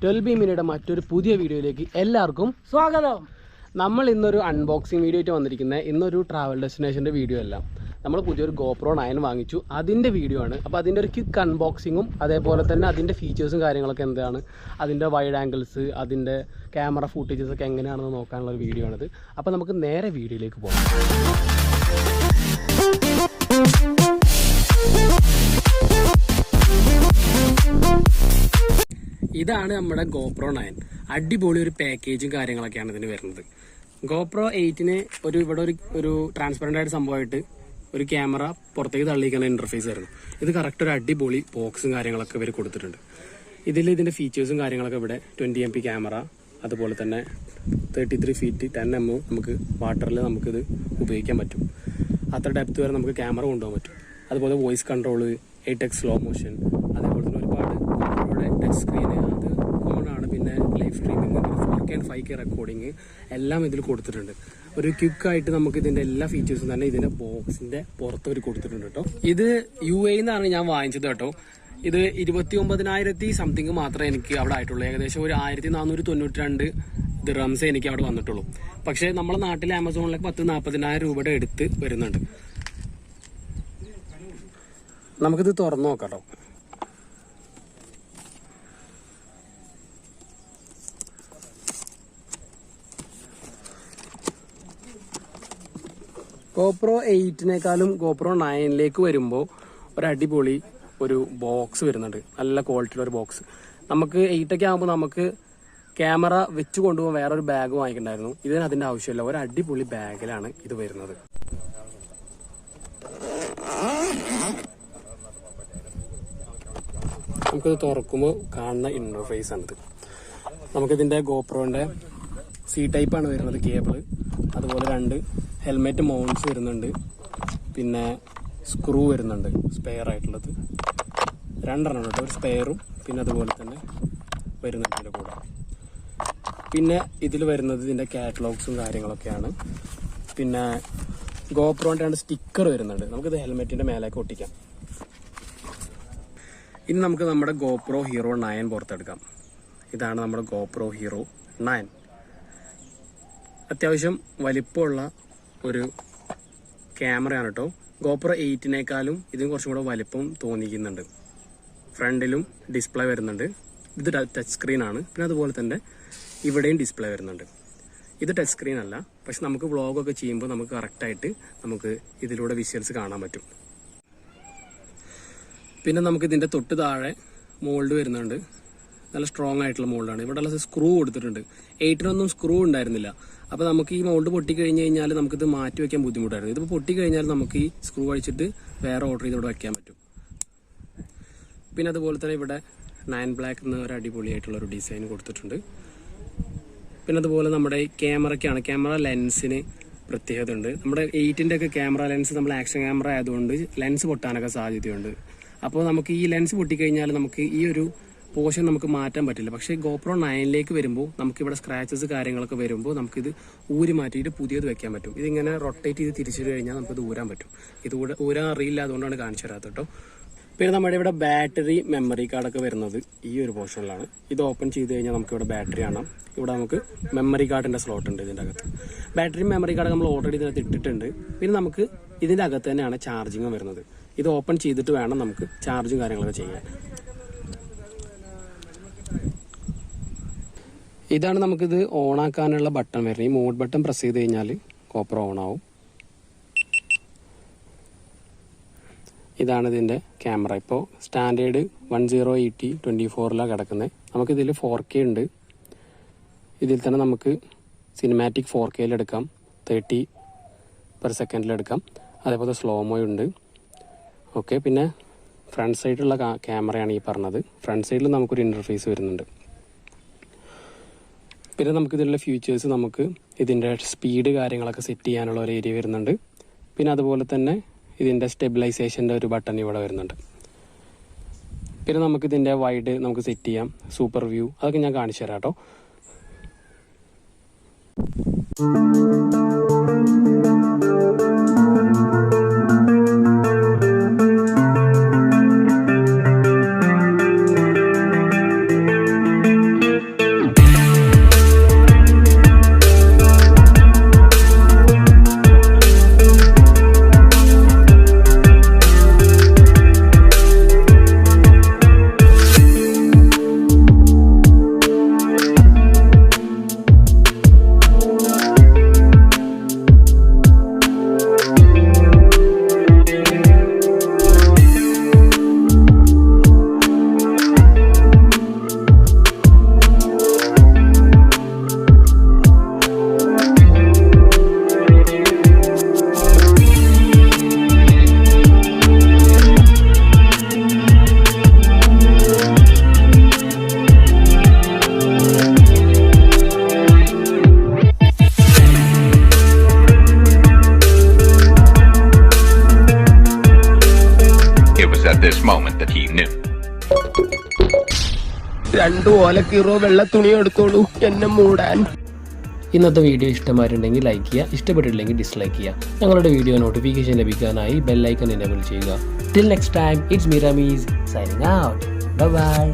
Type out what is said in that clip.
12 മിനിയുടെ മറ്റൊരു പുതിയ വീഡിയോയിലേക്ക് എല്ലാവർക്കും സ്വാഗതം. നമ്മൾ ഇന്നൊരു അൺബോക്സിങ് വീഡിയോ ആയിട്ട് വന്നിരിക്കുന്നത്. ഇന്നൊരു ട്രാവൽ ഡെസ്റ്റിനേഷൻ്റെ വീഡിയോ അല്ല, നമ്മൾ പുതിയൊരു GoPro 9 വാങ്ങിച്ചു, അതിൻ്റെ വീഡിയോ ആണ്. അപ്പോൾ അതിൻ്റെ ഒരു ക്വിക്ക് അൺബോക്സിങ്ങും അതേപോലെ തന്നെ അതിൻ്റെ ഫീച്ചേഴ്സും കാര്യങ്ങളൊക്കെ എന്താണ്, അതിൻ്റെ വൈഡ് ആംഗിൾസ്, അതിൻ്റെ ക്യാമറ ഫൂട്ടേജസ് ഒക്കെ എങ്ങനെയാണെന്ന് നോക്കാനുള്ള ഒരു വീഡിയോ ആണിത്. അപ്പോൾ നമുക്ക് നേരെ വീഡിയോയിലേക്ക് പോകാം. ഇതാണ് നമ്മുടെ GoPro 9. അടിപൊളി ഒരു പാക്കേജും കാര്യങ്ങളൊക്കെയാണ് ഇതിന് വരുന്നത്. GoPro 8ന് ഇവിടെ ഒരു ട്രാൻസ്പെറൻ്റ് ആയിട്ട് സംഭവമായിട്ട് ഒരു ക്യാമറ പുറത്തേക്ക് തള്ളിയിരിക്കുന്ന ഇന്റർഫേസ് ആയിരുന്നു. ഇത് കറക്റ്റ് ഒരു അടിപൊളി ബോക്സും കാര്യങ്ങളൊക്കെ ഇവർ കൊടുത്തിട്ടുണ്ട്. ഇതിൻ്റെ ഫീച്ചേഴ്സും കാര്യങ്ങളൊക്കെ ഇവിടെ 20 MP ക്യാമറ, അതുപോലെ തന്നെ 33 ഫീറ്റ് 10 mm നമുക്ക് വാട്ടറിൽ നമുക്കിത് ഉപയോഗിക്കാൻ പറ്റും. അത്ര ഡെപ്ത് വരെ നമുക്ക് ക്യാമറ കൊണ്ടുപോകാൻ പറ്റും. അതുപോലെ voice control, 8x slow motion, അതേപോലെ തന്നെ ഒരുപാട് ടച്ച് സ്ക്രീന്, അത് കോമൺ ആണ്. പിന്നെ live streaming, 4K and 5K recording എല്ലാം ഇതിൽ കൊടുത്തിട്ടുണ്ട്. ഒരു ക്വിക്കായിട്ട് നമുക്ക് ഇതിന്റെ എല്ലാ ഫീച്ചേഴ്സും തന്നെ ഇതിന്റെ ബോക്സിന്റെ പുറത്ത് ഒരു കൊടുത്തിട്ടുണ്ട് കേട്ടോ. ഇത് UAE നിന്നാണ് ഞാൻ വാങ്ങിച്ചത് കേട്ടോ. ഇത് 29,000 സംതിങ് മാത്രമേ എനിക്ക് അവിടെ ആയിട്ടുള്ളൂ. ഏകദേശം ഒരു 1492 ദിർഹംസ് എനിക്ക് അവിടെ വന്നിട്ടുള്ളൂ. പക്ഷേ നമ്മുടെ നാട്ടിലെ ആമസോണിലേക്ക് 40,000 രൂപയുടെ അടുത്ത് വരുന്നുണ്ട്. നമുക്കിത് തുറന്നു നോക്കാം കേട്ടോ. GoPro 8നേക്കാളും GoPro 9ലേക്ക് വരുമ്പോൾ ഒരു അടിപൊളി ഒരു ബോക്സ് വരുന്നുണ്ട്. നല്ല ക്വാളിറ്റിയുള്ള ഒരു ബോക്സ്. നമുക്ക് 8ഒക്കെ ആകുമ്പോൾ നമുക്ക് ക്യാമറ വെച്ച് കൊണ്ടുപോകാൻ വേറൊരു ബാഗ് വാങ്ങിക്കണ്ടായിരുന്നു. ഇതിന് അതിൻ്റെ ആവശ്യമില്ല. ഒരു അടിപൊളി ബാഗിലാണ് ഇത് വരുന്നത്. നമുക്കിത് തുറക്കുമ്പോൾ കാണുന്ന ഇന്റർഫേസ് ആണിത്. നമുക്കിതിൻ്റെ GoProന്റെ C ടൈപ്പാണ് വരുന്നത് കേബിള്. അതുപോലെ 2 ഹെൽമെറ്റ് മൗണ്ട്സ് വരുന്നുണ്ട്. പിന്നെ സ്ക്രൂ വരുന്നുണ്ട്, സ്പെയർ ആയിട്ടുള്ളത് 2 കേട്ടോ. ഒരു സ്പെയറും പിന്നെ അതുപോലെ തന്നെ വരുന്നുണ്ട് ഇതിൻ്റെ കൂടെ. പിന്നെ ഇതിൽ വരുന്നത് ഇതിൻ്റെ കാറ്റലോഗ്സും കാര്യങ്ങളൊക്കെയാണ്. പിന്നെ GoProന്റെ 2 സ്റ്റിക്കർ വരുന്നുണ്ട്. നമുക്കിത് ഹെൽമെറ്റിൻ്റെ മേലേക്ക് ഒട്ടിക്കാം. ഇനി നമുക്ക് നമ്മുടെ GoPro Hero 9 പുറത്തെടുക്കാം. ഇതാണ് നമ്മുടെ GoPro Hero 9. അത്യാവശ്യം വലിപ്പമുള്ള ഒരു ക്യാമറയാണ് കേട്ടോ. GoPro 8നേക്കാളും ഇതിന് കുറച്ചും കൂടെ വലിപ്പം തോന്നിക്കുന്നുണ്ട്. ഫ്രണ്ടിലും ഡിസ്പ്ലേ വരുന്നുണ്ട്. ഇത് ടച്ച് സ്ക്രീനാണ്. പിന്നെ അതുപോലെ തന്നെ ഇവിടെയും ഡിസ്പ്ലേ വരുന്നുണ്ട്. ഇത് ടച്ച് സ്ക്രീൻ അല്ല, പക്ഷെ നമുക്ക് വ്ളോഗൊക്കെ ചെയ്യുമ്പോൾ നമുക്ക് കറക്റ്റായിട്ട് നമുക്ക് ഇതിലൂടെ വിഷ്വൽസ് കാണാൻ പറ്റും. പിന്നെ നമുക്ക് ഇതിൻ്റെ തൊട്ട് താഴെ മോൾഡ് വരുന്നുണ്ട്. നല്ല സ്ട്രോങ് ആയിട്ടുള്ള മോൾഡാണ്. ഇവിടെ ഉള്ള സ്ക്രൂ കൊടുത്തിട്ടുണ്ട്. 8നൊന്നും സ്ക്രൂ ഉണ്ടായിരുന്നില്ല. അപ്പോൾ നമുക്ക് ഈ മോൾഡ് പൊട്ടിക്കഴിഞ്ഞ് കഴിഞ്ഞാൽ നമുക്കിത് മാറ്റി വയ്ക്കാൻ ബുദ്ധിമുട്ടായിരുന്നു. ഇതിപ്പോൾ പൊട്ടിക്കഴിഞ്ഞാൽ നമുക്ക് ഈ സ്ക്രൂ അഴിച്ചിട്ട് വേറെ ഓർഡർ ചെയ്ത് ഇവിടെ വയ്ക്കാൻ പറ്റും. പിന്നെ അതുപോലെ തന്നെ ഇവിടെ 9 ബ്ലാക്ക് എന്ന ഒരു അടിപൊളിയായിട്ടുള്ള ഒരു ഡിസൈൻ കൊടുത്തിട്ടുണ്ട്. പിന്നെ അതുപോലെ നമ്മുടെ ഈ ക്യാമറ ലെൻസിന് പ്രത്യേകത ഉണ്ട്. നമ്മുടെ 8ൻ്റെ ഒക്കെ ക്യാമറ ലെൻസ് നമ്മൾ ആക്ഷൻ ക്യാമറ ആയതുകൊണ്ട് ലെൻസ് പൊട്ടാനൊക്കെ സാധ്യതയുണ്ട്. അപ്പോൾ നമുക്ക് ഈ ലെൻസ് പൊട്ടിക്കഴിഞ്ഞാൽ നമുക്ക് ഈ ഒരു പോർഷൻ നമുക്ക് മാറ്റാൻ പറ്റില്ല. പക്ഷേ GoPro 9ലേക്ക് വരുമ്പോൾ നമുക്കിവിടെ സ്ക്രാച്ചസ് കാര്യങ്ങളൊക്കെ വരുമ്പോൾ നമുക്കിത് ഊരി മാറ്റിയിട്ട് പുതിയത് വെക്കാൻ പറ്റും. ഇതിങ്ങനെ റൊട്ടേറ്റ് ചെയ്ത് തിരിച്ചിട്ട് കഴിഞ്ഞാൽ നമുക്കിത് ഊരാൻ പറ്റും. ഇത് ഊരാൻ അറിയില്ല, അതുകൊണ്ടാണ് കാണിച്ചു തരാത്തത് കേട്ടോ. പിന്നെ നമ്മുടെ ഇവിടെ ബാറ്ററി മെമ്മറി കാർഡൊക്കെ വരുന്നത് ഈ ഒരു പോർഷനിലാണ്. ഇത് ഓപ്പൺ ചെയ്ത് കഴിഞ്ഞാൽ നമുക്കിവിടെ ബാറ്ററി കാണാം. ഇവിടെ നമുക്ക് മെമ്മറി കാർഡിൻ്റെ സ്ലോട്ട് ഉണ്ട് ഇതിൻ്റെ അകത്ത്. ബാറ്ററി മെമ്മറി കാർഡ് നമ്മൾ ഓൾറെഡി ഇതിനകത്ത് ഇട്ടിട്ടുണ്ട്. പിന്നെ നമുക്ക് ഇതിൻ്റെ അകത്ത് തന്നെയാണ് ചാർജിങ്ങും വരുന്നത്. ഇത് ഓപ്പൺ ചെയ്തിട്ട് വേണം നമുക്ക് ചാർജും കാര്യങ്ങളൊക്കെ ചെയ്യാൻ. ഇതാണ് നമുക്കിത് ഓണാക്കാനുള്ള ബട്ടൺ വരുന്നത്. ഈ മോഡ് ബട്ടൺ പ്രസ് ചെയ്ത് കഴിഞ്ഞാൽ GoPro ഓൺ ആവും. ഇതാണ് ഇതിൻ്റെ ക്യാമറ. ഇപ്പോൾ സ്റ്റാൻഡേർഡ് 1080x24 കിടക്കുന്നത്. നമുക്കിതിൽ 4K ഉണ്ട്. ഇതിൽ തന്നെ നമുക്ക് സിനിമാറ്റിക് 4K എടുക്കാം, 30/s എടുക്കാം. അതേപോലെ സ്ലോമോ ഉണ്ട്. ഓക്കെ. പിന്നെ ഫ്രണ്ട് സൈഡിലുള്ള ക്യാമറയാണ് ഈ പറഞ്ഞത്. ഫ്രണ്ട് സൈഡിൽ നമുക്കൊരു ഇൻ്റർഫേസ് വരുന്നുണ്ട്. പിന്നെ നമുക്കിതിലുള്ള ഫീച്ചേഴ്സ്, നമുക്ക് ഇതിൻ്റെ സ്പീഡ് കാര്യങ്ങളൊക്കെ സെറ്റ് ചെയ്യാനുള്ള ഒരു ഏരിയ വരുന്നുണ്ട്. പിന്നെ അതുപോലെ തന്നെ ഇതിൻ്റെ സ്റ്റെബിലൈസേഷൻ്റെ ഒരു ബട്ടൺ ഇവിടെ വരുന്നുണ്ട്. പിന്നെ നമുക്കിതിൻ്റെ വൈഡ് നമുക്ക് സെറ്റ് ചെയ്യാം, സൂപ്പർ വ്യൂ, അതൊക്കെ ഞാൻ കാണിച്ചു തരാം കേട്ടോ. മിന്നും. 2 ഓലക്കീറോ വെള്ള തുണി എടുത്തോളൂ എന്നെ മൂടാൻ. ഇന്നത്തെ വീഡിയോ ഇഷ്ടമായിട്ടുണ്ടെങ്കിൽ ലൈക്ക് ചെയ്യുക, ഇഷ്ടപ്പെട്ടില്ലെങ്കിൽ ഡിസ്ലൈക്ക് ചെയ്യുക. ഞങ്ങളുടെ വീഡിയോ നോട്ടിഫിക്കേഷൻ ലഭിക്കാനായി ബെൽ ഐക്കൺ എനേബിൾ ചെയ്യുക. Till next time, it's me Rameez signing out. Bye by.